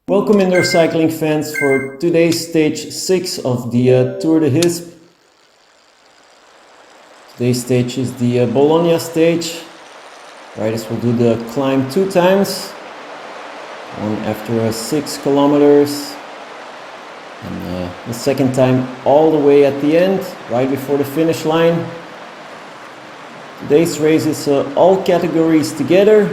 Welcome indoor cycling fans for today's stage 6 of the Tour de HISP. Today's stage is the Bologna stage. Riders will do the climb 2 times, one after 6 kilometers, and the second time all the way at the end, right before the finish line. Today's race is all categories together.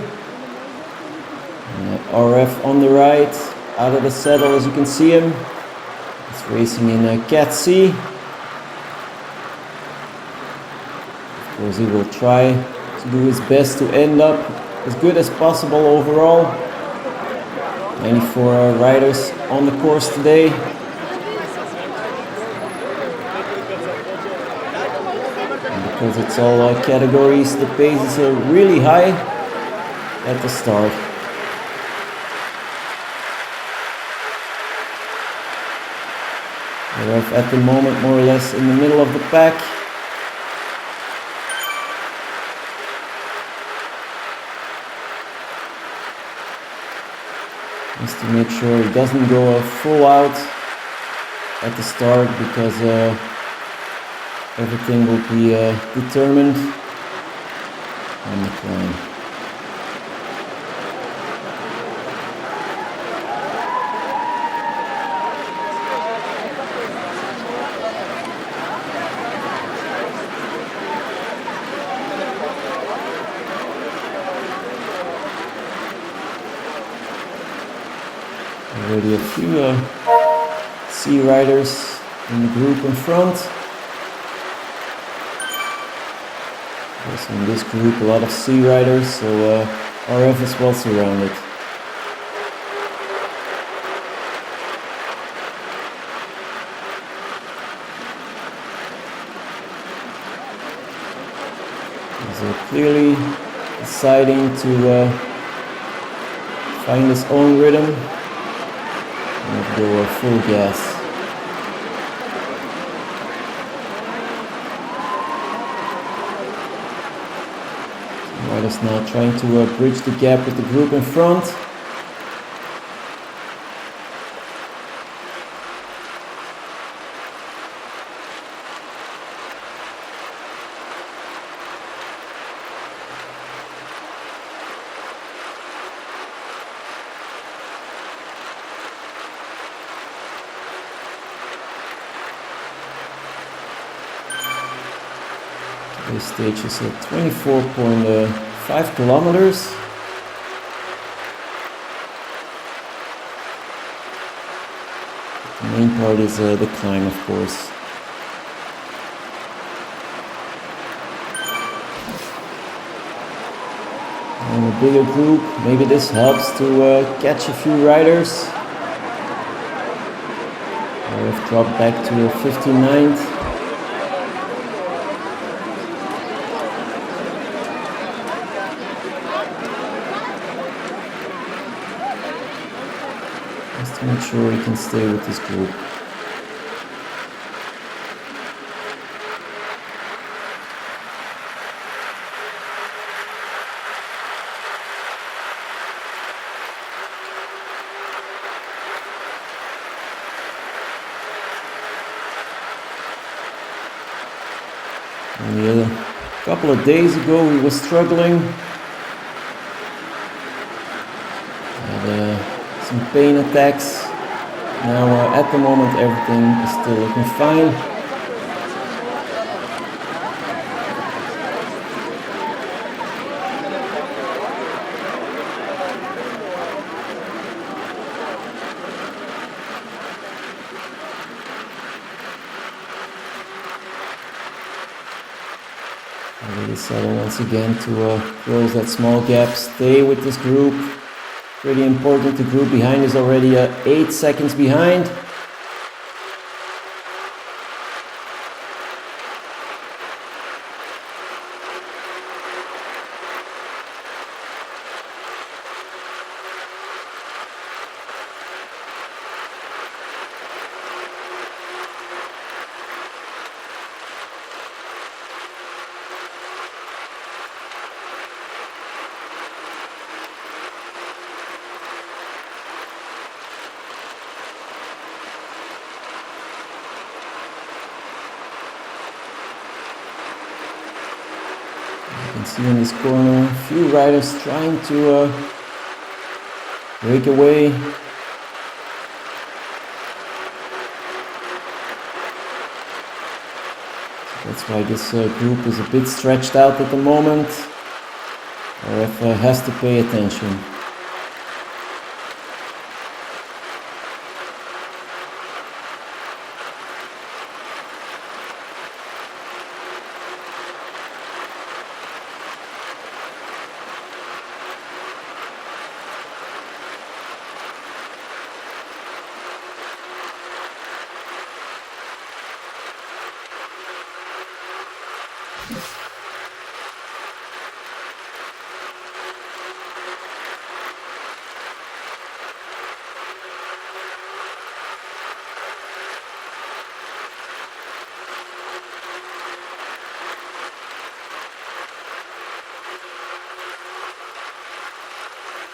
RF on the right, out of the saddle as you can see him. He's racing in Cat C. Of course he will try to do his best to end up as good as possible overall. 94 riders on the course today. And because it's all categories, the pace is really high at the start. RF at the moment more or less in the middle of the pack. Just to make sure he doesn't go full out at the start, because everything will be determined on the climb. Already a few C riders in the group in front. Also in this group a lot of C riders, so RF is well surrounded. He's clearly deciding to find his own rhythm. And go full gas. Riders now trying to bridge the gap with the group in front. This stage is at 24.5 kilometers. The main part is the climb, of course. And a bigger group, maybe this helps to catch a few riders. I've dropped back to 59th. Just to make sure he can stay with this group. Only a couple of days ago he was struggling. Some pain attacks. Now at the moment everything is still looking fine. Already settle once again to close that small gap. Stay with this group. Pretty important, the group behind is already 8 seconds behind. see in this corner a few riders trying to break away. That's why this group is a bit stretched out at the moment. RF has to pay attention.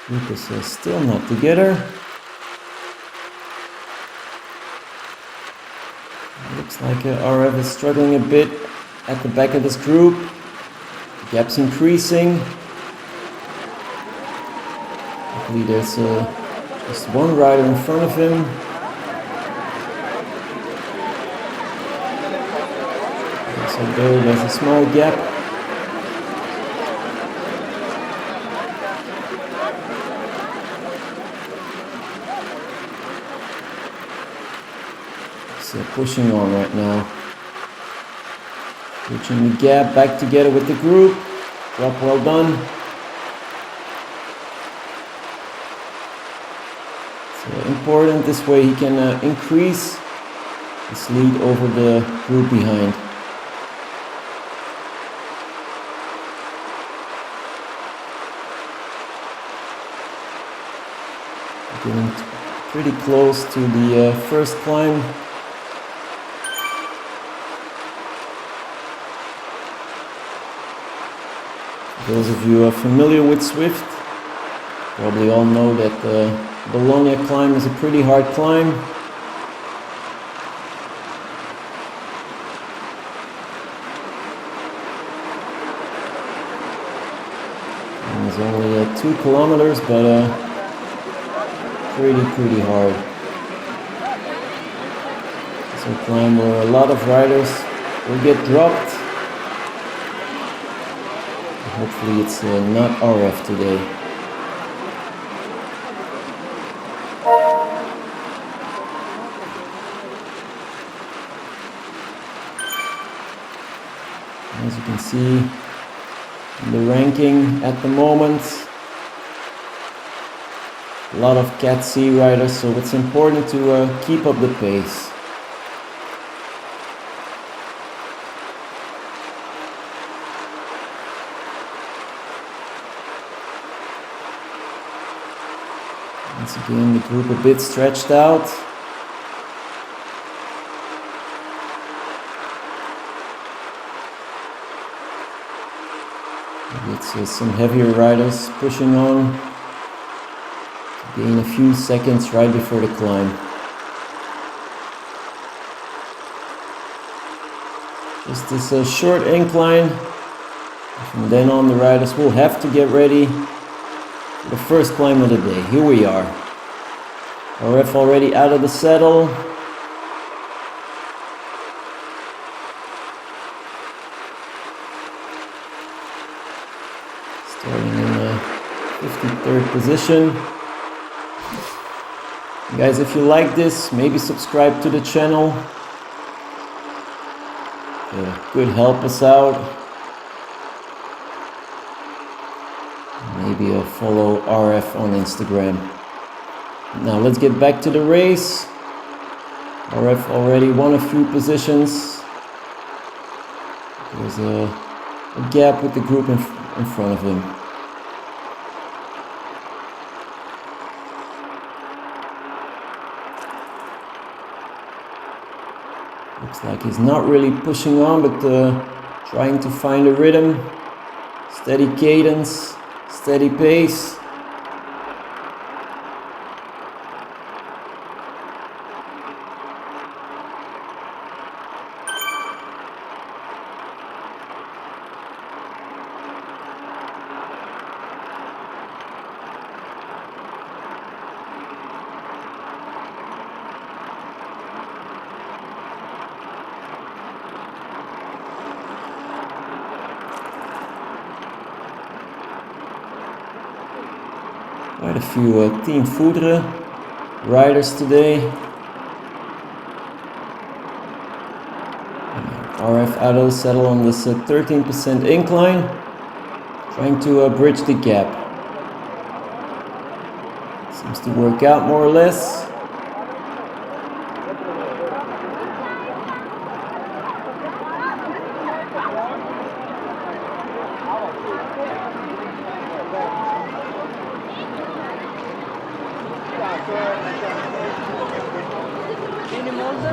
Group is still not together. Looks like RF is struggling a bit at the back of this group. The gap's increasing. Luckily there's just one rider in front of him. So there's a small gap. Pushing on right now. Reaching the gap, back together with the group. Drop well done. So important, this way he can increase his lead over the group behind. Getting pretty close to the first climb. Those of you who are familiar with Zwift probably all know that the Bologna climb is a pretty hard climb. And it's only 2 kilometers, but pretty hard. It's a climb where a lot of riders will get dropped. Hopefully it's not RF today. As you can see, the ranking at the moment, a lot of Cat C riders, so it's important to keep up the pace. Once again, the group a bit stretched out. Maybe it's some heavier riders pushing on to gain a few seconds right before the climb. Just this short incline. From then on, the riders will have to get ready. The first climb of the day. Here we are. RF already out of the saddle. Starting in 53rd position. Guys, if you like this, maybe subscribe to the channel. Could help us out. Maybe follow RF on Instagram. Now let's get back to the race. RF already won a few positions. There's a gap with the group in front of him. Looks like he's not really pushing on, but trying to find a rhythm. Steady cadence. Steady pace. Quite a few Team Foudre riders today. RF Addo settle on this 13% incline, trying to bridge the gap. Seems to work out more or less.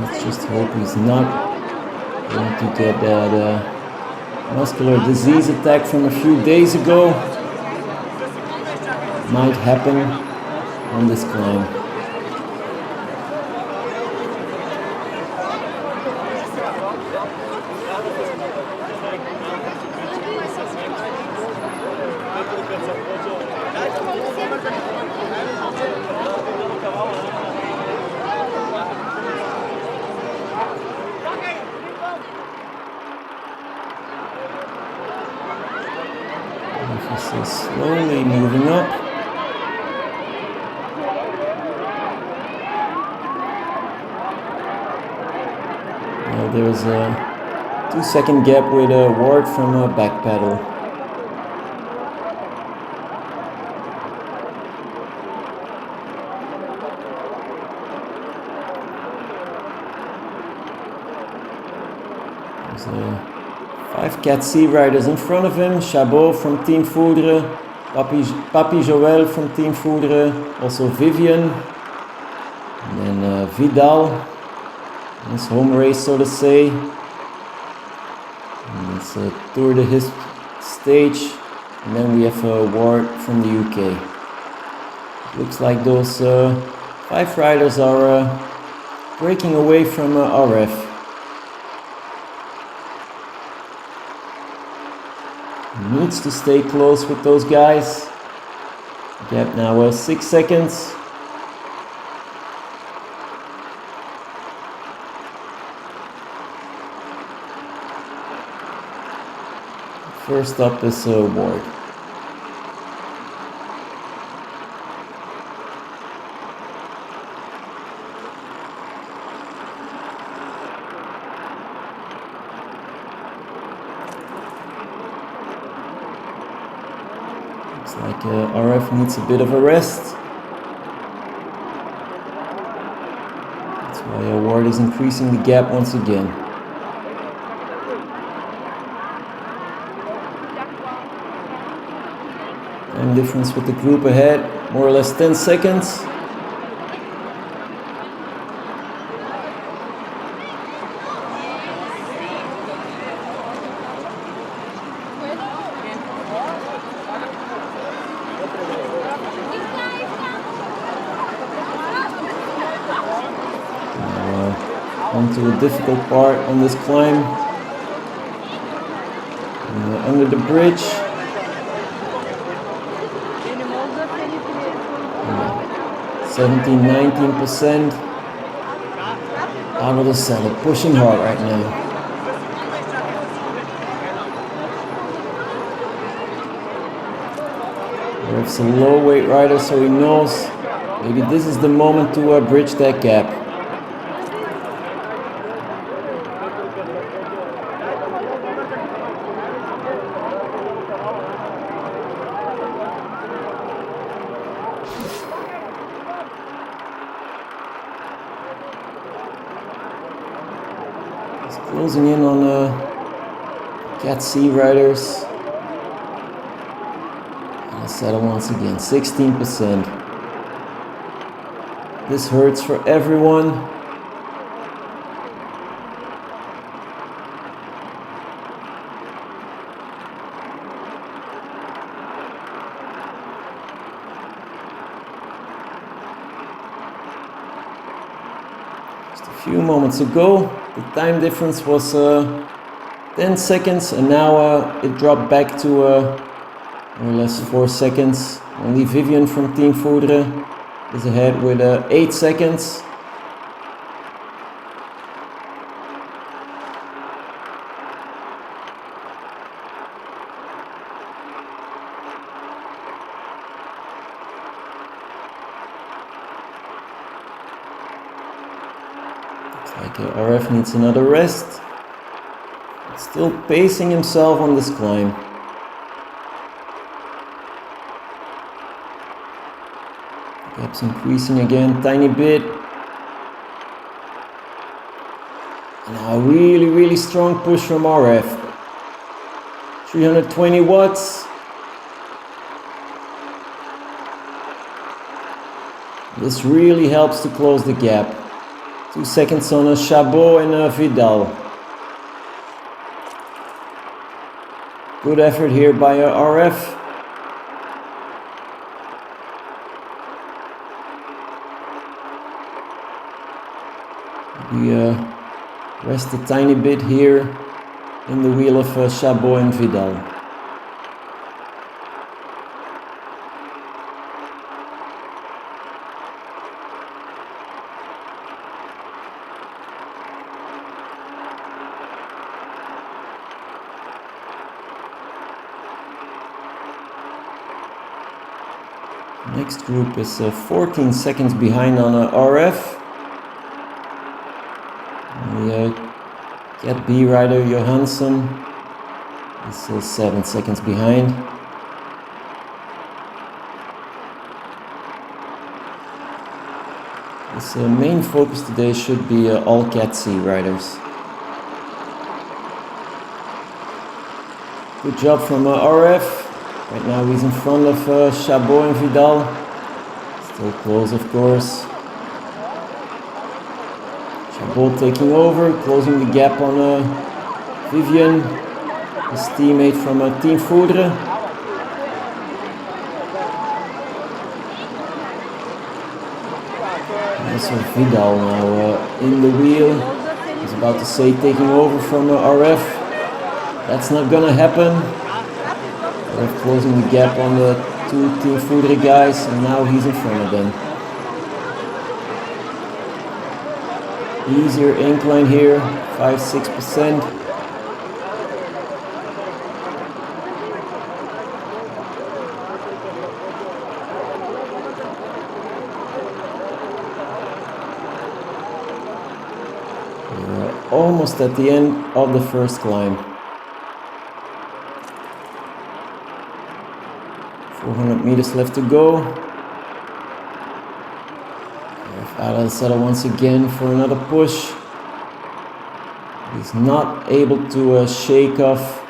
Let's just hope he's not going to get that muscular disease attack from a few days ago. Might happen on this climb. This is slowly moving up. Now there's a 2-second gap with a Ward from a back pedal. There's 5 Cat C riders in front of him. Chabot from Team Foudre, Papi Joël from Team Foudre, also Vivian, and then Vidal, his home race so to say. And it's a Tour de HISP stage, and then we have a Ward from the UK. Looks like those 5 riders are breaking away from RF. Needs to stay close with those guys. Gap now 6 seconds. First up is Ward. Looks like RF needs a bit of a rest. That's why Ward is increasing the gap once again. Time difference with the group ahead, more or less 10 seconds. Onto a difficult part on this climb. Under the bridge. 17-19% out of the saddle, pushing hard right now. Rev's a low weight rider, so he knows maybe this is the moment to bridge that gap. Closing in on Cat C riders. I'll settle once again, 16%. This hurts for everyone. Just a few moments ago, the time difference was 10 seconds, and now it dropped back to more or less 4 seconds. Only Vivian from Team Foudre is ahead with 8 seconds. Like RF needs another rest. Still pacing himself on this climb. Gap's increasing again, tiny bit. And now a really strong push from RF. 320 watts. This really helps to close the gap. 2 seconds on a Chabot and a Vidal. Good effort here by RF. We rest a tiny bit here in the wheel of Chabot and Vidal. Next group is 14 seconds behind on RF. The Cat B rider Johansson is 7 seconds behind. This main focus today should be all Cat C riders. Good job from RF. Right now he's in front of Chabot and Vidal. Still close, of course. Chabot taking over, closing the gap on Vivian, his teammate from Team Foudre. Also Vidal now in the wheel. He's about to say taking over from RF. That's not gonna happen. RF closing the gap on the 2 Team Foudre guys, and now he's in front of them. Easier incline here, 5-6%. We're almost at the end of the first climb. 400 meters left to go. Alan settle once again for another push. He's not able to shake off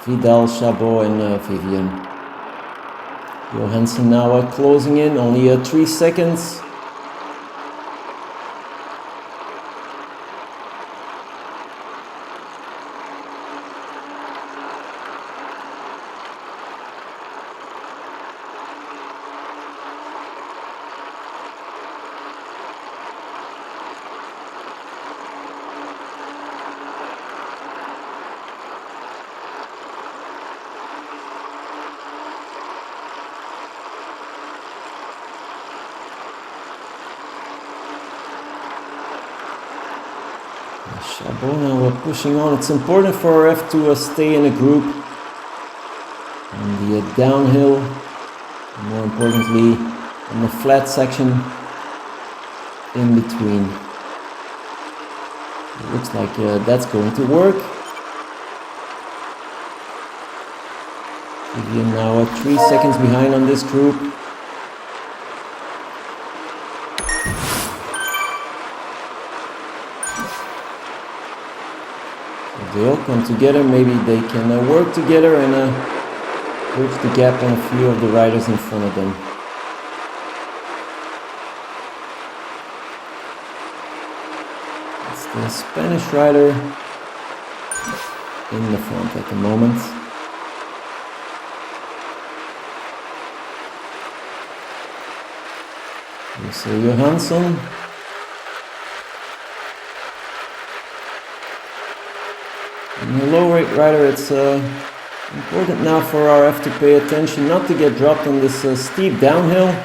Vidal, Chabot and Vivian. Johansson now closing in, only 3 seconds. Chabot now pushing on. It's important for RF to stay in a group on the downhill, and more importantly on the flat section in between. It looks like that's going to work. Vivian now 3 seconds behind on this group. They all come together, maybe they can work together and bridge the gap on a few of the riders in front of them. It's the Spanish rider in the front at the moment. Here's Johansson. And the low rate rider, it's important now for RF to pay attention not to get dropped on this steep downhill.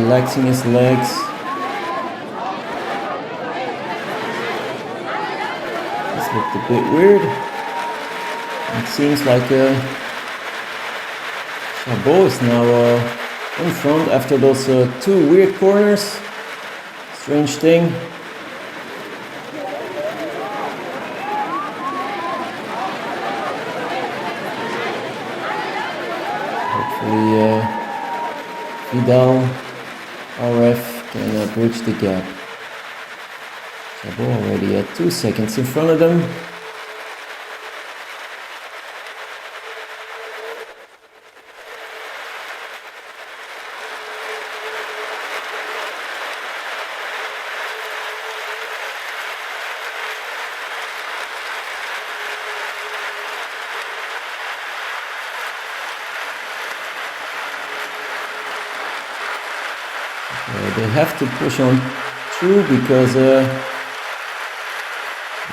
relaxing his legs. This looked a bit weird. It seems like Chabot is now in front after those two weird corners. Strange thing. Hopefully Vidal, RF can bridge the gap. Chabot already at 2 seconds in front of them. They have to push on through because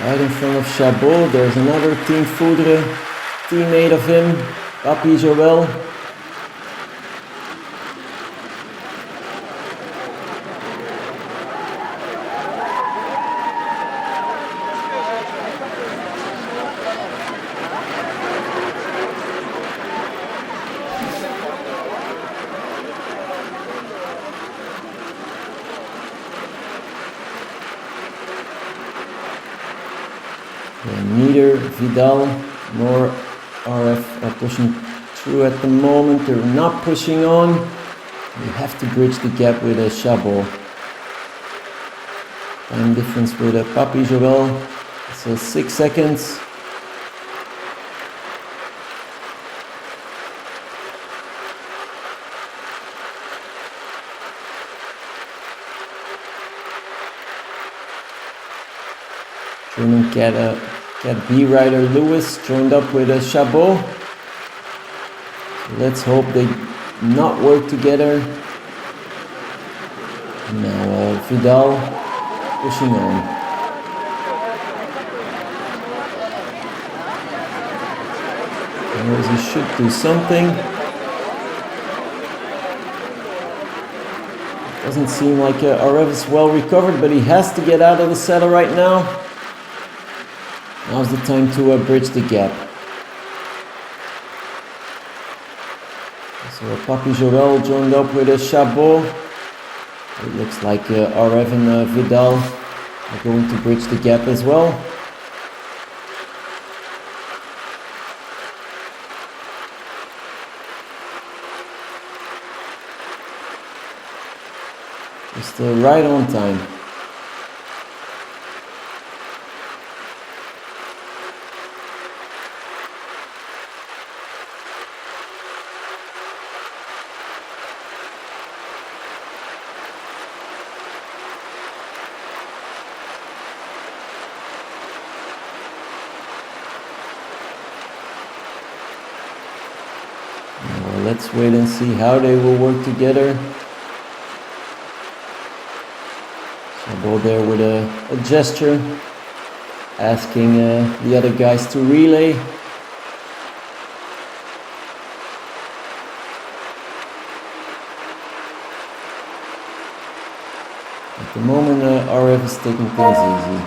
right in front of Chabot there's another Team Foudre teammate of him, Papi Joël. Neither Vidal nor RF are pushing through at the moment. They're not pushing on. We have to bridge the gap with a Chabot. Time difference with a Papi Joël. So 6 seconds. German Cat B rider Lewis joined up with a Chabot. So let's hope they not work together. And now Vidal pushing on. He should do something. Doesn't seem like RF is well recovered, but he has to get out of the saddle right now. Now's the time to bridge the gap. So Papi Joël joined up with a Chabot. It looks like RF and Vidal are going to bridge the gap as well. Just right on time. Let's wait and see how they will work together. Chabot there with a gesture, asking the other guys to relay. At the moment, RF is taking things easy.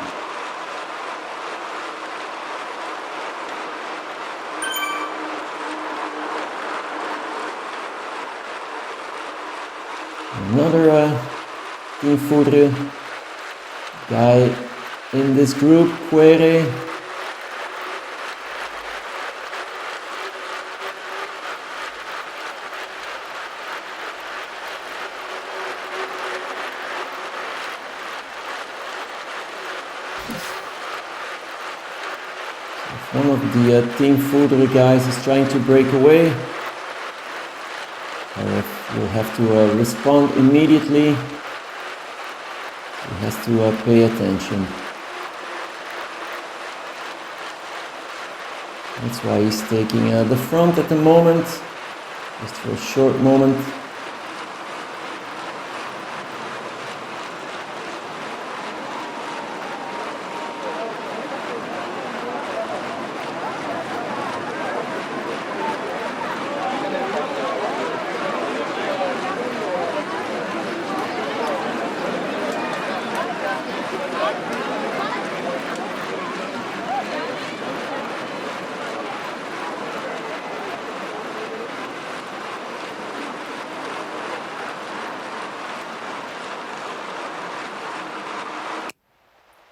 Another Team Foudre guy in this group, Quere. If one of the Team Foudre guys is trying to break away, will have to respond immediately. He has to pay attention. That's why he's taking the front at the moment, just for a short moment.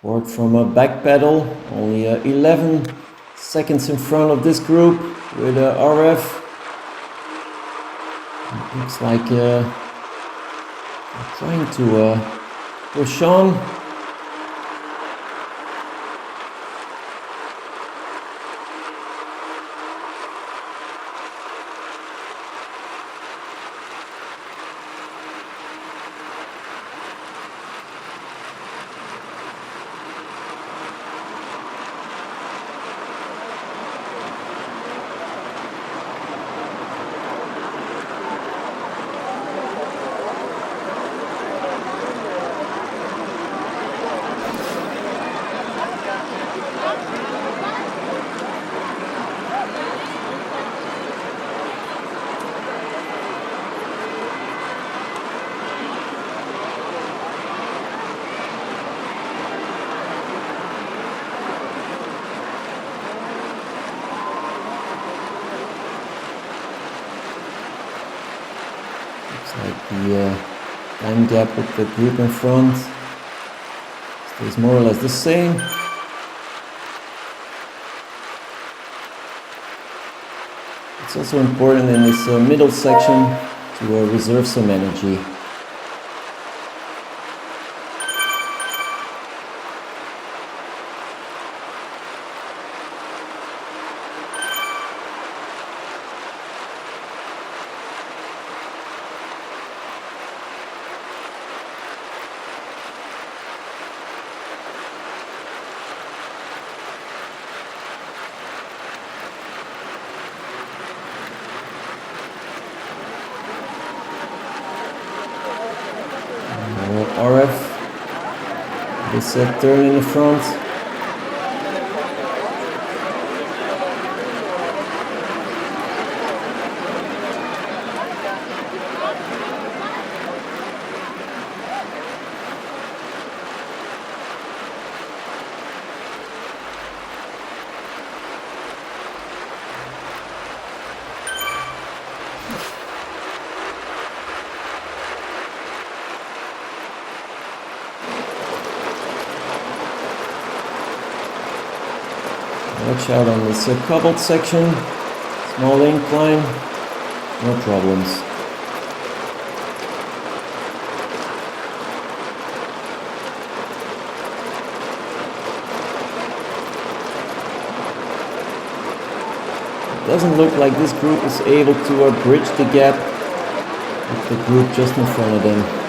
Board from a back pedal, only 11 seconds in front of this group with RF. It looks like they're trying to push on. Like the time gap with the group in front stays more or less the same. It's also important in this middle section to reserve some energy. RF, this turn in the front. Watch out on this cobbled section, small incline, no problems. It doesn't look like this group is able to bridge the gap with the group just in front of them.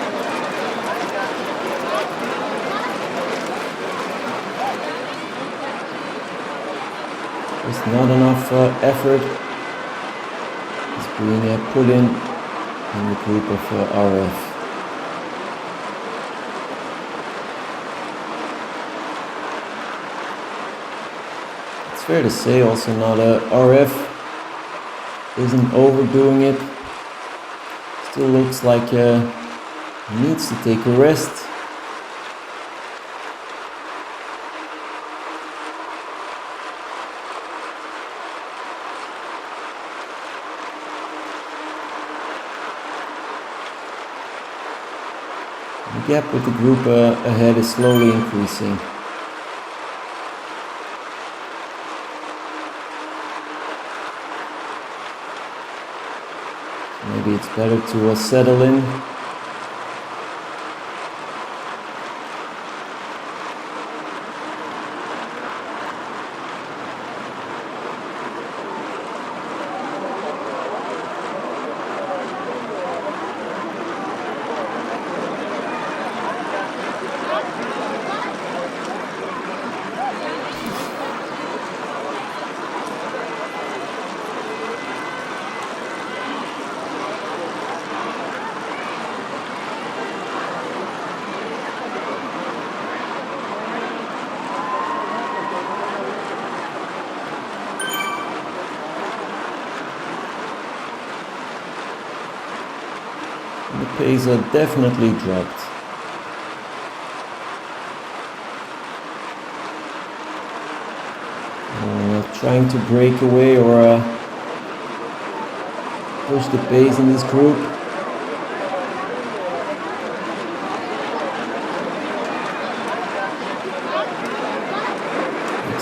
There's not enough effort is being put in the group of RF. It's fair to say also now that RF isn't overdoing it. Still looks like he needs to take a rest. The gap with the group ahead is slowly increasing. Maybe it's better to settle in. The pace definitely dropped. Trying to break away or push the pace in this group.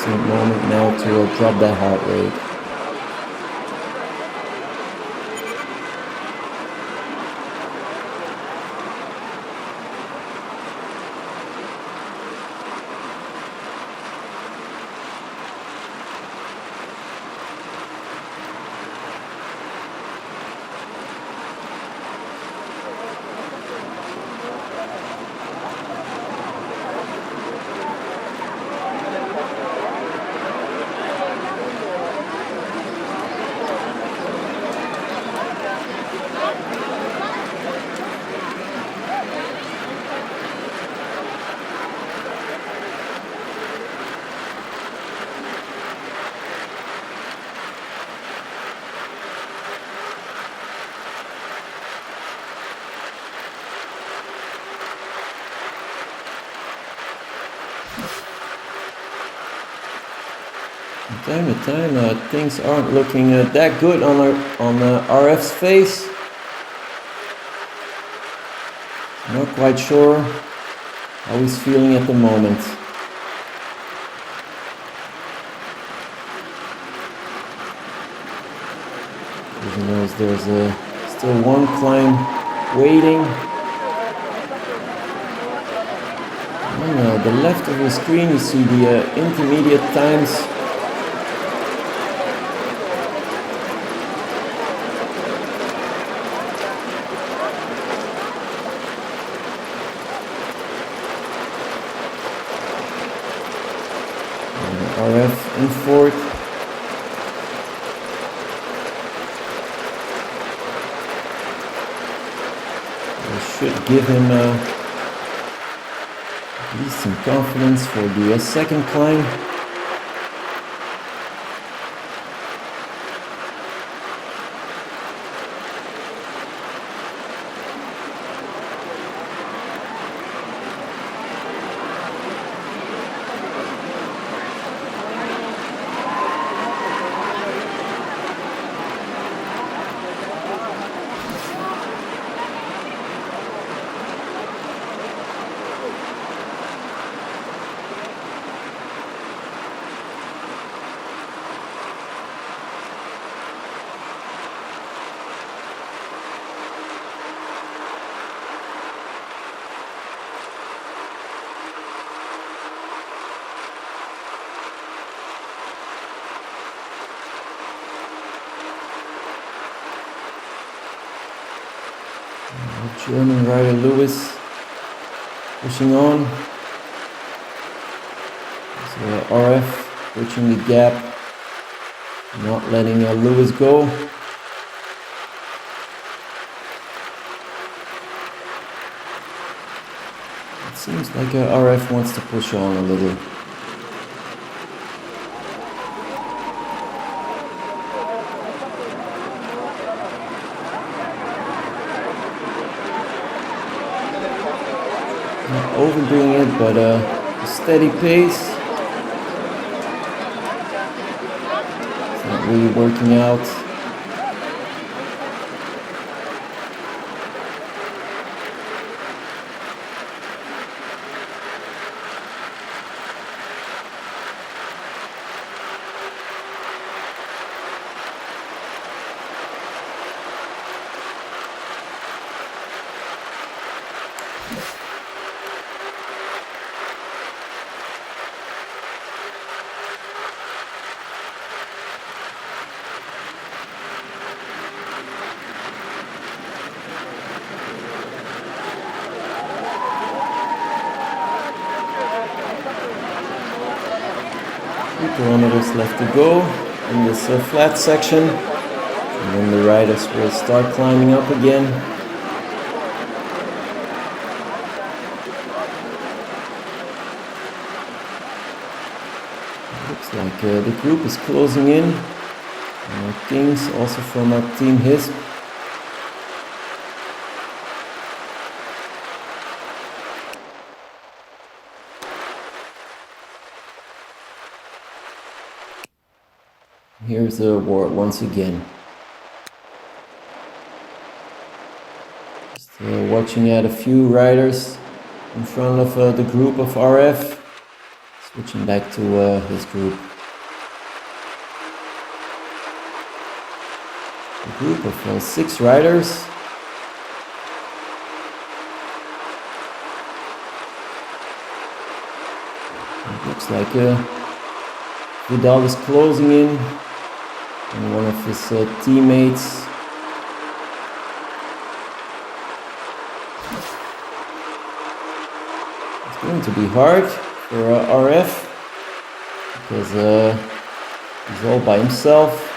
excellent moment now to drop that heart rate. Time to time, things aren't looking that good on RF's face. Not quite sure how he's feeling at the moment. He knows there's still one climb waiting. On the left of the screen you see the intermediate times. RF in fourth. This should give him at least some confidence for the second climb. German rider Lewis pushing on. So RF bridging the gap, not letting Lewis go. It seems like RF wants to push on a little. Not overdoing it, but a steady pace. It's not really working out. Kilometers left to go in this flat section, and then the riders will start climbing up again. Looks like the group is closing in. Kings also from our team HISP. Here's the award once again. Just watching at a few riders in front of the group of RF. switching back to his group. A group of 6 riders. It looks like Vidal is closing in on one of his teammates. It's going to be hard for RF because he's all by himself.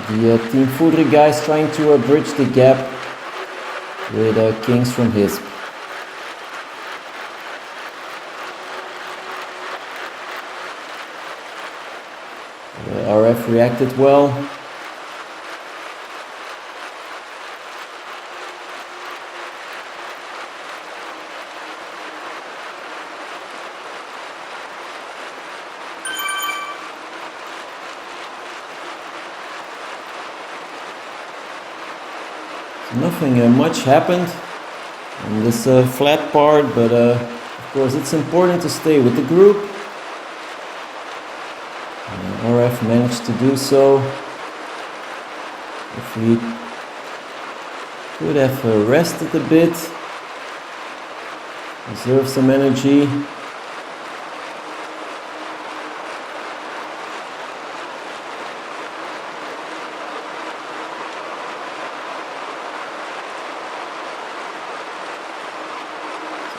The Team Foudre guys trying to bridge the gap with Kings from HISP. RF reacted well. Nothing much happened on this flat part, but of course it's important to stay with the group. RF managed to do so. If we could have rested a bit, reserve some energy.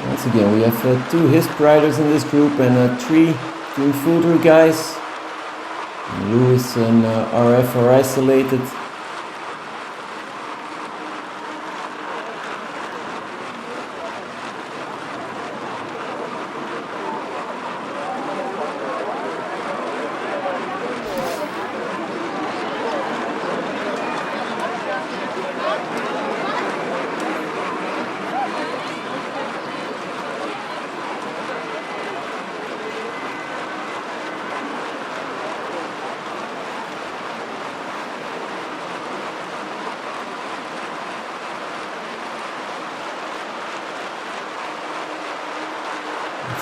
Once again, we have 2 HISP riders in this group and 3 Team Foudre guys. And Lewis and RF are isolated.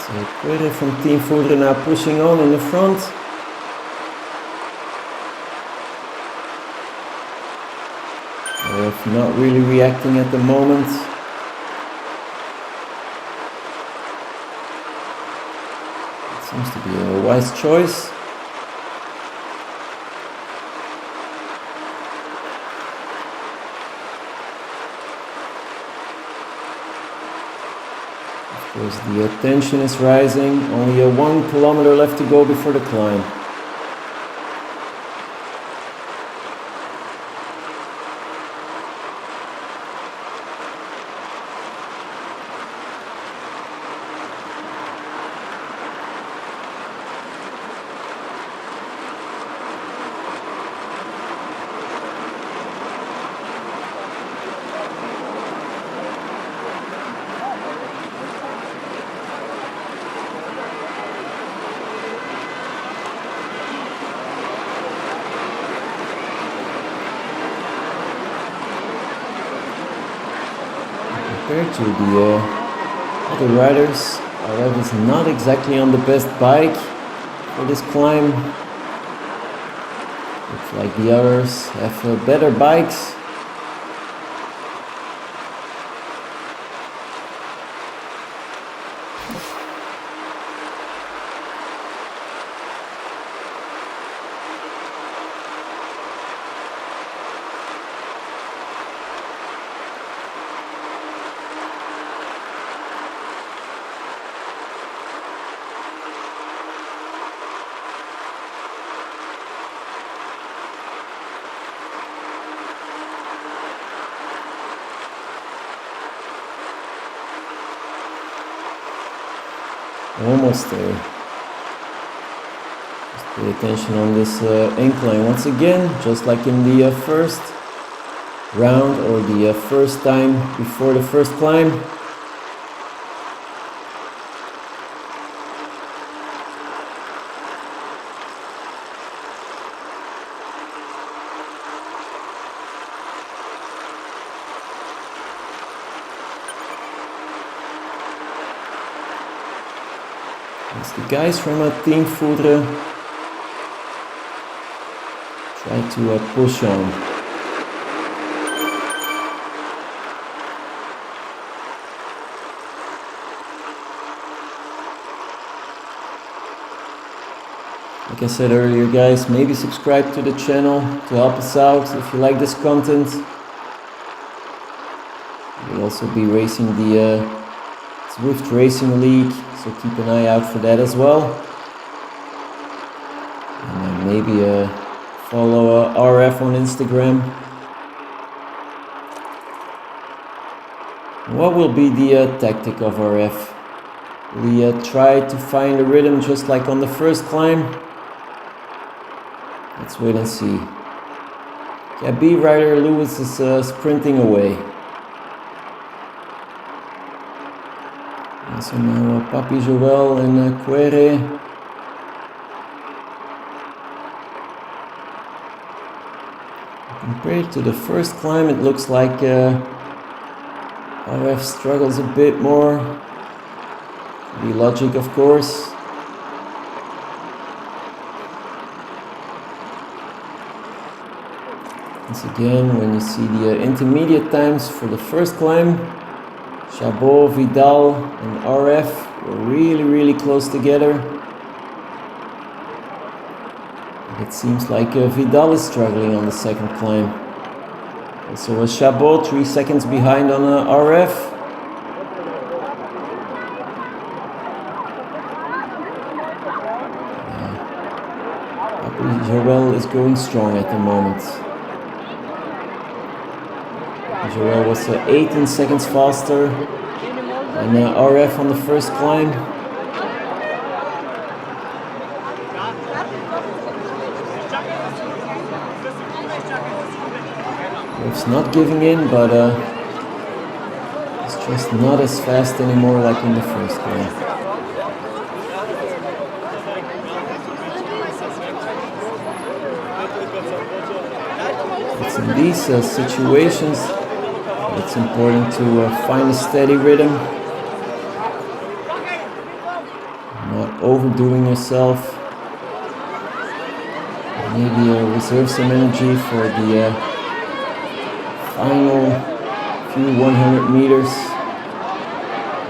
So Quere from Team Foudre now pushing on in the front. Not really reacting at the moment. It seems to be a wise choice. Of course, the tension is rising. Only 1 kilometer left to go before the climb. Compared to the other riders, RF is not exactly on the best bike for this climb. Looks like the others have better bikes. Almost there. Just pay attention on this incline once again, just like in the first round or the first time before the first climb. As the guys from Team Foudre try to push on. Like I said earlier, guys, maybe subscribe to the channel to help us out if you like this content. We'll also be racing the Zwift Racing League, so keep an eye out for that as well. And maybe follow RF on Instagram. What will be the tactic of RF? Will he try to find a rhythm just like on the first climb? Let's wait and see. Cat B rider Lewis is sprinting away. And so now Papi Joel and Quere. Compared to the first climb, it looks like RF struggles a bit more. Be logic, of course. Once again, when you see the intermediate times for the first climb, Chabot, Vidal and RF were really close together. It seems like Vidal is struggling on the second climb. Also Chabot 3 seconds behind on RF. Joel is going strong at the moment. Joel was 18 seconds faster than RF on the first climb. RF's not giving in, but it's just not as fast anymore like in the first climb. It's in these situations it's important to find a steady rhythm, not overdoing yourself. Maybe reserve some energy for the final few 100 meters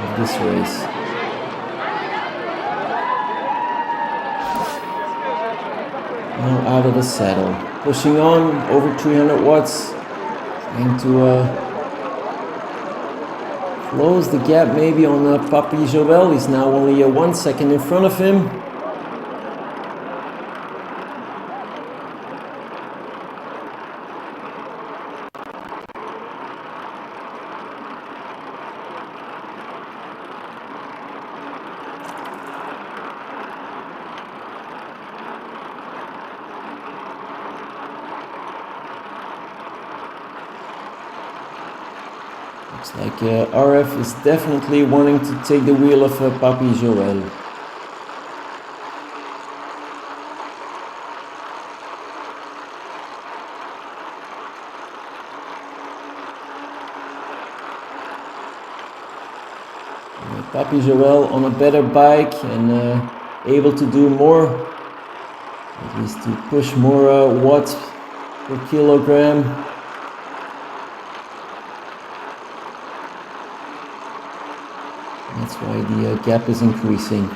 of this race. Now out of the saddle, pushing on over 300 watts, trying to close the gap maybe on Papi Joel. He's now only 1 second in front of him. Looks like RF is definitely wanting to take the wheel of Papi Joel. Papi Joel on a better bike and able to do more, at least to push more watts per kilogram. That's why the gap is increasing.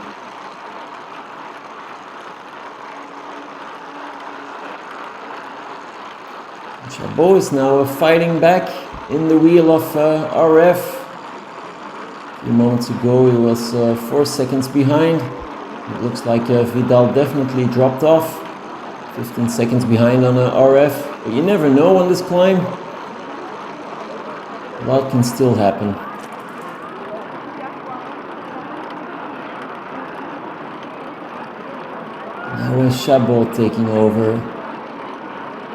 Chabot is now fighting back in the wheel of RF. A few moments ago he was 4 seconds behind. It looks like Vidal definitely dropped off. 15 seconds behind on RF. But you never know on this climb. A lot can still happen. Now Chabot taking over.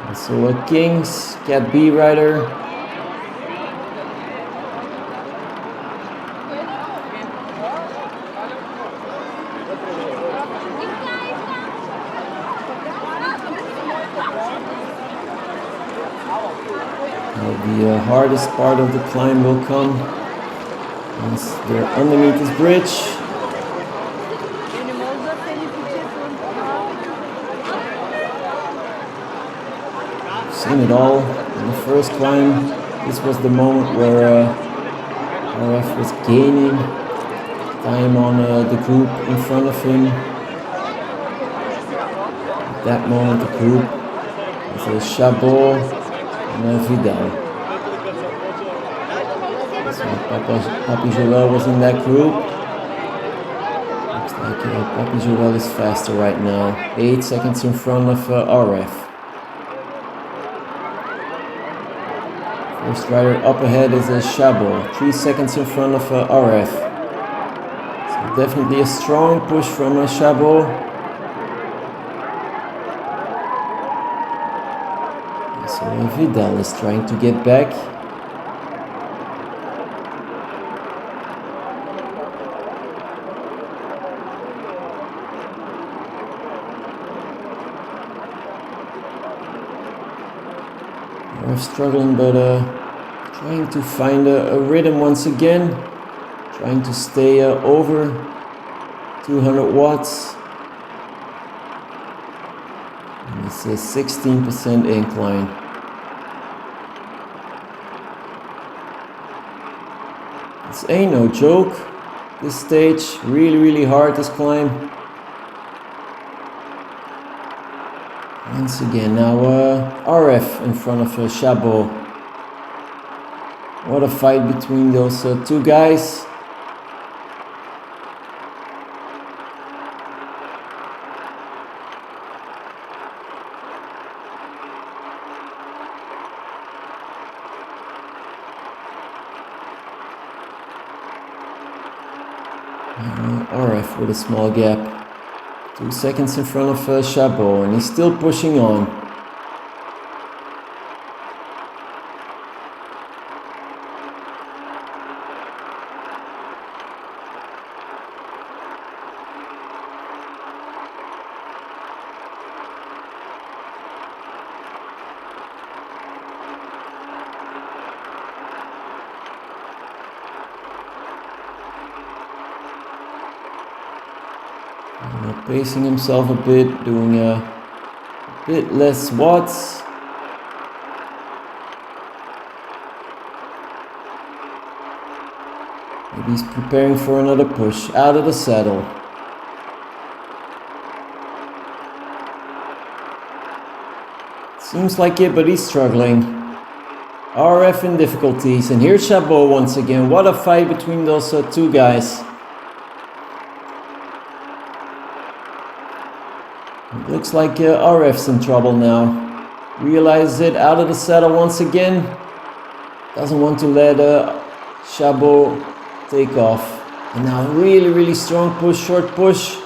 Also Kings, Cat B rider. Now the hardest part of the climb will come once they're underneath this bridge. seen it all in the first climb. This was the moment where RF was gaining time on the group in front of him. At that moment the group was Chabot and Vidal. So Papi Joel was in that group. Looks like Papi Joel is faster right now. 8 seconds in front of RF. First rider up ahead is Chabot, 3 seconds in front of RF. So definitely a strong push from Chabot. So Vidal is trying to get back. RF struggling, but trying to find a rhythm once again, trying to stay over 200 watts. And this is 16% incline. This ain't no joke. This stage, really hard, this climb. Once again, now RF in front of Chabot. What a fight between those two guys. RF with a small gap. 2 seconds in front of Chabot, and he's still pushing on. Pacing himself a bit, doing a bit less watts. Maybe he's preparing for another push out of the saddle. Seems like it, but he's struggling. RF in difficulties, and here's Chabot once again. What a fight between those two guys. It looks like RF's in trouble now. Realizes it, out of the saddle once again. Doesn't want to let Chabot take off. And now really strong push, short push.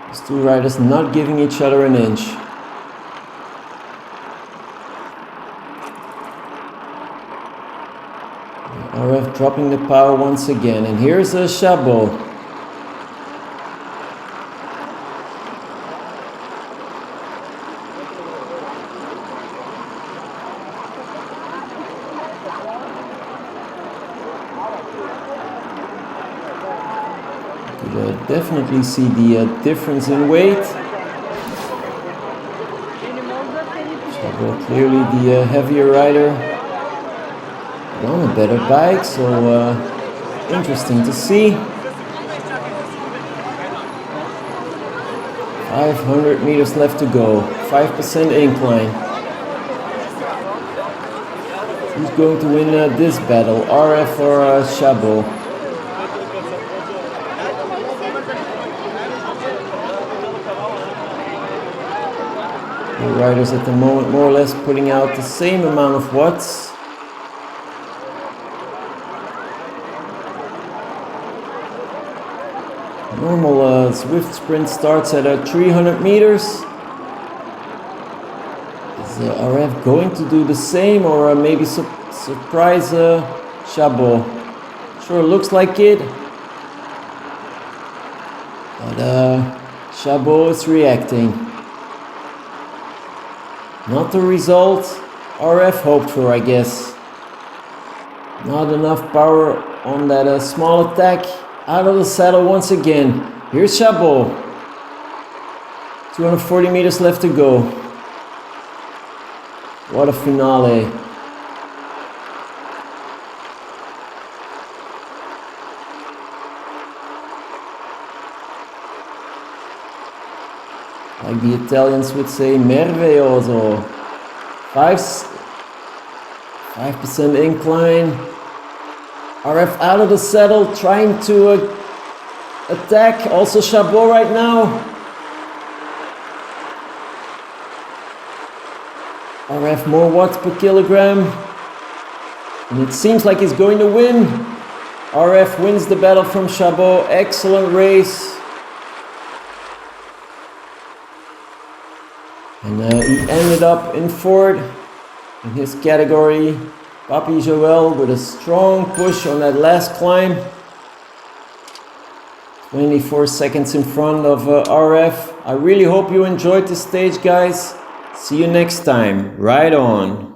These two riders not giving each other an inch. RF dropping the power once again, and here's Chabot. You could definitely see the difference in weight. Chabot clearly the heavier rider. On a better bike, so interesting to see. 500 meters left to go, 5% incline. Who's going to win this battle, RF or Chabot? The riders at the moment more or less putting out the same amount of watts. Normal Zwift sprint starts at 300 meters. Is RF going to do the same, or maybe surprise Chabot? Sure looks like it. But Chabot is reacting. Not the result RF hoped for, I guess. Not enough power on that small attack. out of the saddle once again. Here's Chabot. 240 meters left to go. What a finale. Like the Italians would say, merveilloso. 5% incline. RF out of the saddle, trying to attack. Also Chabot right now. RF more watts per kilogram. And it seems like he's going to win. RF wins the battle from Chabot. Excellent race. And he ended up in fourth in his category. Papi Joel with a strong push on that last climb. 24 seconds in front of RF. I really hope you enjoyed this stage, guys. See you next time. Ride on.